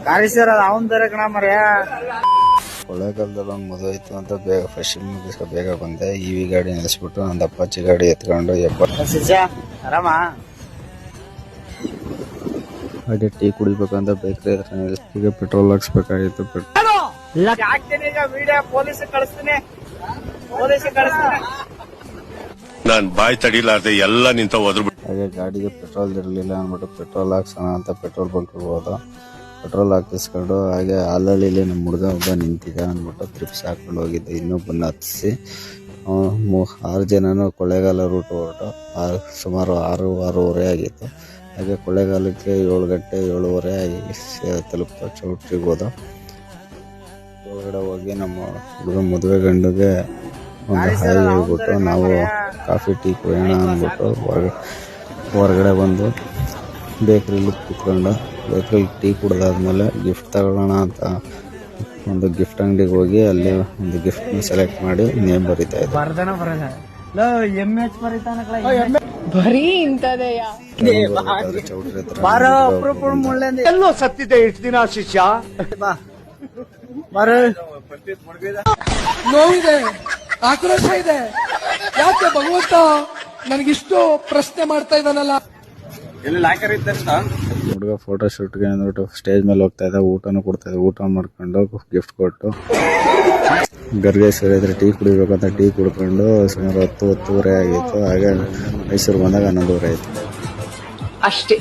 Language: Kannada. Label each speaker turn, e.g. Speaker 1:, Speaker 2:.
Speaker 1: ಕಾರಿಸರ್ ಅವನ್ ಬೇರೆ ಕಣ ಮರ್ಯ.
Speaker 2: ಕೊಳ್ಳೇಗಾಲದಲ್ಲಿ ಒಂದು ಮದುವೆ ಇತ್ತು ಅಂತ ಬೇಗ ಫಸ್ಟ್ ಬೇಗ ಬಂದೆ. ಇವಿ ಗಾಡಿ ನಿಲ್ಲಿಸ್ಬಿಟ್ಟು ಒಂದು ಅಪ್ಪಾಚಿ ಗಾಡಿ ಎತ್ಕೊಂಡು
Speaker 1: ಆರಾಮ
Speaker 2: ಹಾಗೆ ಟೀ ಕುಡಿಬೇಕಂತ ಬೇಕ್ರಿ ಹತ್ರ ನಿಲ್ಲಿಸ್ತೀಗ ಪೆಟ್ರೋಲ್ ಹಾಕ್ಸ್ಬೇಕಾಗಿತ್ತು.
Speaker 1: ಪೊಲೀಸ್ ಕಳಿಸ್ತೀನಿ, ಪೊಲೀಸ್ ಕಳಿಸ್ತೀನಿ.
Speaker 3: ನಾನ್ ಬಾಯ್ ತಡಿಲಾರ್ದೆ ಎಲ್ಲ ನಿಂತ ಹೋದ್ರು.
Speaker 2: ಹಾಗೆ ಗಾಡಿಗೆ ಪೆಟ್ರೋಲ್ ಇರಲಿಲ್ಲ ಅಂದ್ಬಿಟ್ಟು ಪೆಟ್ರೋಲ್ ಹಾಕ್ಸೋಣ ಅಂತ ಪೆಟ್ರೋಲ್ ಬಂಕ್ ಹೋದ. ಪೆಟ್ರೋಲ್ ಹಾಕಿಸ್ಕೊಂಡು ಹಾಗೆ ಹಾಲಳ್ಳಿಲಿ ನಮ್ಮ ಹುಡುಗ ಒಬ್ಬ ನಿಂತಿದ್ದ ಅಂದ್ಬಿಟ್ಟು ಟ್ರಿಪ್ಸ್ ಹಾಕೊಂಡು ಹೋಗಿದ್ದೆ. ಇನ್ನೊಬ್ಬನ ಹತ್ತಿಸಿ 6 ಜನನು ಕೊಳ್ಳೇಗಾಲ ರೂಟ್ ಹೊರಟು ಸುಮಾರು 6-6:30 ಆಗಿತ್ತು. ಹಾಗೆ ಕೊಳ್ಳೇಗಾಲಕ್ಕೆ 7 ಗಂಟೆ 7:30 ಆಗಿ ತಲುಪ್ತು. ಚೌಟ್ರಿಗೆ ಹೋದ. ಒಳಗಡೆ ಹೋಗಿ ನಮ್ಮ ಹುಡುಗ ಮದುವೆ ಗಂಡಿಗೆ ಒಂದು ಹಾಯಿ ಹೇಳ್ಬಿಟ್ಟು ನಾವು ಕಾಫಿ ಟೀ ಕುಡಿಯೋಣ ಅಂದ್ಬಿಟ್ಟು ಹೊರಗಡೆ ಬಂದು ಬೇಕ್ರಿಲಿ ಕೂತ್ಕೊಂಡು ಬೇಕ್ರಿಲಿ ಟೀ ಕುಡ್ದಾದ್ಮೇಲೆ ಗಿಫ್ಟ್ ತಗೊಳ್ಳೋಣ ಅಂತ ಒಂದು ಗಿಫ್ಟ್ ಅಂಗಡಿಗೆ ಹೋಗಿ ಅಲ್ಲಿ ಒಂದು ಗಿಫ್ಟ್ನ ಸೆಲೆಕ್ಟ್ ಮಾಡಿ ನೇಮ್ ಬರೀತಾ ಇದ್ದೆ.
Speaker 4: ಬರೀ ಇಂತದೆಯಾ
Speaker 2: ಚೌಟ್ರಿ
Speaker 1: ಎಲ್ಲೋ ಸತ್ತಿದೆ ಇಷ್ಟು ದಿನ ಶಿಷ್ಯ.
Speaker 5: ನೋವಿದೆ, ಆಕ್ರೋಶ ಇದೆ. ಯಾಕೆ ಭಗವಂತ ನನಗಿಷ್ಟು ಪ್ರಶ್ನೆ ಮಾಡ್ತಾ ಇದ್ದಾನಲ್ಲ.
Speaker 2: ಹುಡುಗ ಫೋಟೋ ಶೂಟ್ಗೆ ಅಂದ್ಬಿಟ್ಟು ಸ್ಟೇಜ್ ಮೇಲೆ ಹೋಗ್ತಾ ಇದ್ದ. ಊಟನೂ ಕೊಡ್ತಾ ಇದ್ದ. ಊಟ ಮಾಡ್ಕೊಂಡು ಗಿಫ್ಟ್ ಕೊಟ್ಟು ಗರ್ಗೇಶ್ವರಿ ಹತ್ರ ಟೀ ಕುಡಿಬೇಕಂತ ಟೀ ಕುಡ್ಕೊಂಡು ಸುಮಾರು 10-10:30 ಆಗಿತ್ತು. ಹಾಗೆ ಮೈಸೂರು ಬಂದಾಗ 11:00 ಆಯ್ತು
Speaker 4: ಅಷ್ಟೇ.